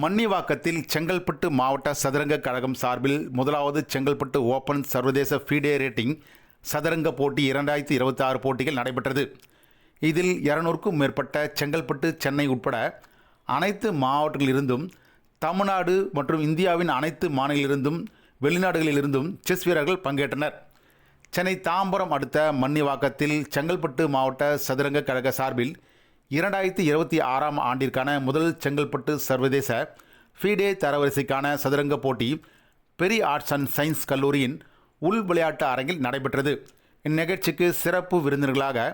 மன்னிவாக்கத்தில் செங்கல்பட்டு மாவட்ட சதுரங்க கழகம் சார்பில் முதலாவது செங்கல்பட்டு ஓப்பன் சர்வதேச ஃபீடே ரேட்டிங் சதுரங்க போட்டி 2026 போட்டிகள் நடைபெற்றது. இதில் 200க்கும் மேற்பட்ட செங்கல்பட்டு, சென்னை உட்பட அனைத்து மாவட்டங்களிலிருந்தும், தமிழ்நாடு மற்றும் இந்தியாவின் அனைத்து மாநிலங்களிலிருந்தும், வெளிநாடுகளிலிருந்தும் செஸ் வீரர்கள் பங்கேற்றனர். சென்னை தாம்பரம் அடுத்த மன்னிவாக்கத்தில் செங்கல்பட்டு மாவட்ட சதுரங்க கழக சார்பில் 2026 ஆண்டிற்கான முதல் செங்கல்பட்டு சர்வதேச ஃபீடே தரவரிசைக்கான சதுரங்க போட்டி பெரி ஆர்ட்ஸ் அண்ட் சயின்ஸ் கல்லூரியின் உள் விளையாட்டு அரங்கில் நடைபெற்றது. இந்நிகழ்ச்சிக்கு சிறப்பு விருந்தினர்களாக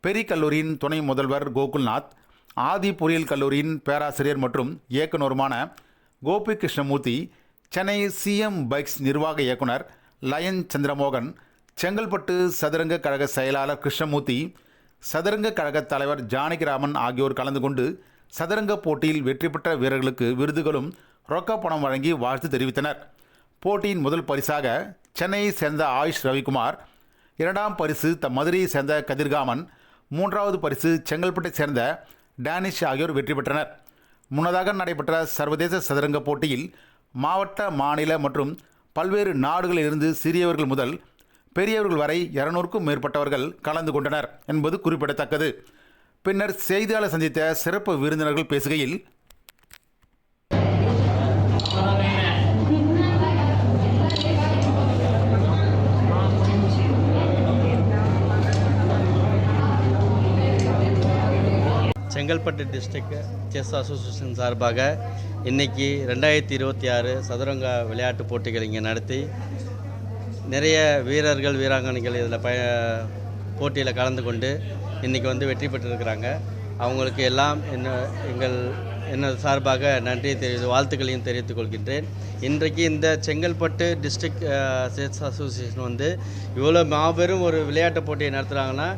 பெரி கல்லூரியின் துணை முதல்வர் கோகுல்நாத், ஆதி பொறியியல் கல்லூரியின் பேராசிரியர் மற்றும் இயக்குநருமான கோபி கிருஷ்ணமூர்த்தி, சென்னை சிஎம் பைக்ஸ் நிர்வாக இயக்குனர் லயன் சந்திரமோகன், செங்கல்பட்டு சதுரங்க கழக செயலாளர் கிருஷ்ணமூர்த்தி, சதுரங்க கழக தலைவர் ஜானகிராமன் ஆகியோர் கலந்து கொண்டு சதுரங்க போட்டியில் வெற்றி பெற்ற வீரர்களுக்கு விருதுகளும் ரொக்க பணம் வழங்கி வாழ்த்து தெரிவித்தனர். போட்டியின் முதல் பரிசாக சென்னையை சேர்ந்த ஆயுஷ் ரவிக்குமார், 2ஆம் பரிசு மதுரையை சேர்ந்த கதிர்காமன், 3வது பரிசு செங்கல்பட்டை சேர்ந்த டேனிஷ் ஆகியோர் வெற்றி பெற்றனர். முன்னதாக நடைபெற்ற சர்வதேச சதுரங்க போட்டியில் மாவட்ட, மாநில மற்றும் பல்வேறு நாடுகளிலிருந்து சிறியவர்கள் முதல் பெரியவர்கள் வரை 200க்கும் மேற்பட்டவர்கள் கலந்து கொண்டனர் என்பது குறிப்பிடத்தக்கது. பின்னர் செய்தியாளர் சந்தித்த சிறப்பு விருந்தினர்கள் பேசுகையில், செங்கல்பட்டு டிஸ்ட்ரிக்ட் செஸ் அசோசியேஷன் சார்பாக இன்றைக்கி 2026 சதுரங்க விளையாட்டு போட்டிகள் இங்கே நடத்தி நிறைய வீரர்கள், வீராங்கனைகள் இதில் போட்டியில் கலந்து கொண்டு இன்றைக்கி வெற்றி பெற்றிருக்கிறாங்க. அவங்களுக்கு எல்லாம் என்னோட சார்பாக வாழ்த்துக்களையும் தெரிவித்துக் கொள்கின்றேன். இன்றைக்கு இந்த செங்கல்பட்டு டிஸ்ட்ரிக்ட் செஸ் அசோசியேஷன் இவ்வளோ மாபெரும் ஒரு விளையாட்டு போட்டியை நடத்துகிறாங்கன்னா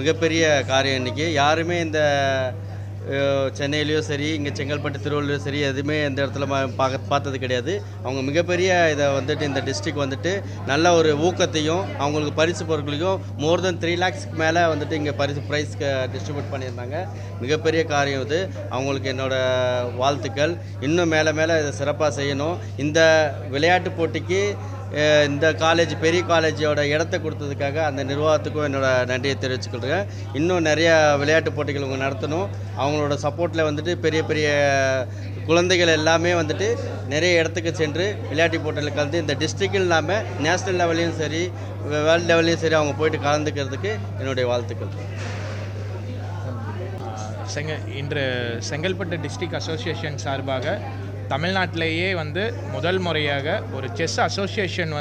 மிகப்பெரிய காரியம். இன்றைக்கி யாருமே இந்த சென்னையிலையும் சரி, இங்கே செங்கல்பட்டு, திருவள்ளூர் சரி, எதுவுமே இந்த இடத்துல பார்த்தது கிடையாது. அவங்க மிகப்பெரிய இதை இந்த டிஸ்ட்ரிக்ட் நல்ல ஒரு ஊக்கத்தையும் அவங்களுக்கு பரிசு பொருட்களையும் மோர் தென் 3 lakhsக்கு மேலே இங்கே ப்ரைஸ் டிஸ்ட்ரிபியூட் பண்ணியிருந்தாங்க. மிகப்பெரிய காரியம் இது. அவங்களுக்கு என்னோடய வாழ்த்துக்கள். இன்னும் மேலே மேலே இதை சிறப்பாக செய்யணும். இந்த விளையாட்டு போட்டிக்கு இந்த பெரிய காலேஜோட இடத்த கொடுத்ததுக்காக அந்த நிர்வாகத்துக்கும் என்னோட நன்றியை தெரிவிச்சுக்கிறேன். இன்னும் நிறைய விளையாட்டு போட்டிகள் அவங்க நடத்தணும். அவங்களோட சப்போர்ட்டில் பெரிய பெரிய குழந்தைகள் எல்லாமே நிறைய இடத்துக்கு சென்று விளையாட்டு போட்டியில் கலந்து இந்த டிஸ்ட்ரிக்டில் இல்லாமல் நேஷ்னல் லெவல்லையும் சரி, வேர்ல்டு லெவல்லையும் சரி அவங்க போயிட்டு கலந்துக்கிறதுக்கு என்னுடைய வாழ்த்துக்கள். இன்று செங்கல்பட்டு டிஸ்ட்ரிக்ட் அசோசியேஷன் சார்பாக தமிழ்நாட்டிலேயே முதல் முறையாக ஒரு செஸ் அசோசியேஷன்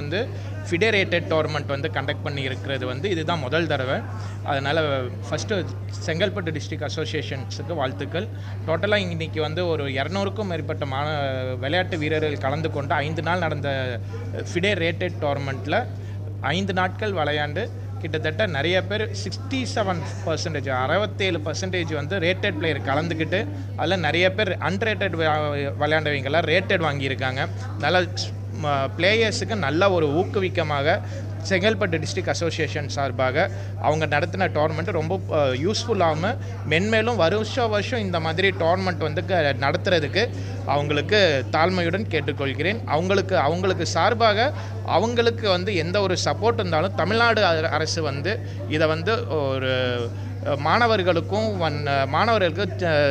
ஃபிடரேட்டட் டோர்னமெண்ட் கண்டக்ட் பண்ணி இருக்கிறது இதுதான் முதல் தடவை. அதனால் ஃபஸ்ட்டு செங்கல்பட்டு டிஸ்ட்ரிக்ட் அசோசியேஷன்ஸுக்கு வாழ்த்துக்கள். டோட்டலாக இன்றைக்கி ஒரு 200க்கும் மேற்பட்ட விளையாட்டு வீரர்கள் கலந்து கொண்டு 5 நாள் நடந்த ஃபிடரேட்டட் டோர்னமெண்ட்டில் 5 நாட்கள் விளையாண்டு கிட்டத்தட்ட நிறைய பேர் 67%, 67% ரேட்டட் பிளேயர் கலந்துக்கிட்டு அதில் நிறைய பேர் அன்ரேட்டட் விளையாண்டவங்கெல்லாம் ரேட்டட் வாங்கியிருக்காங்க. நல்ல பிளேயர்ஸுக்கு நல்ல ஒரு ஊக்குவிக்கமாக செங்கல்பட்டு டிஸ்ட்ரிக்ட் அசோசியேஷன் சார்பாக அவங்க நடத்தின டோர்னமெண்ட் ரொம்ப யூஸ்ஃபுல்லாகவும் மென்மேலும் வருஷம் இந்த மாதிரி டோர்னமெண்ட் நடத்துறதுக்கு அவங்களுக்கு தாழ்மையுடன் கேட்டுக்கொள்கிறேன். அவங்களுக்கு சார்பாக அவங்களுக்கு எந்த ஒரு சப்போர்ட் இருந்தாலும் தமிழ்நாடு அரசு இதை ஒரு மாணவர்களுக்கு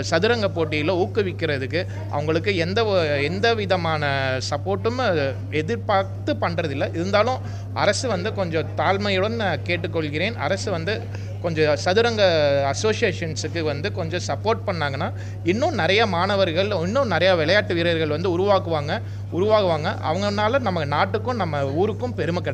சதுரங்க போட்டியில் ஊக்குவிக்கிறதுக்கு அவங்களுக்கு எந்த விதமான சப்போர்ட்டும் எதிர்பார்த்து பண்ணுறதில்லை. இருந்தாலும் அரசு கொஞ்சம் தாழ்மையுடன் கேட்டுக்கொள்கிறேன். அரசு கொஞ்சம் சதுரங்க அசோசியேஷன்ஸுக்கு கொஞ்சம் சப்போர்ட் பண்ணாங்கன்னா இன்னும் நிறைய மாணவர்கள், இன்னும் நிறைய விளையாட்டு வீரர்கள் உருவாகுவாங்க. அவங்கனால நம்ம நாட்டுக்கும் நம்ம ஊருக்கும் பெருமை கிடைக்கும்.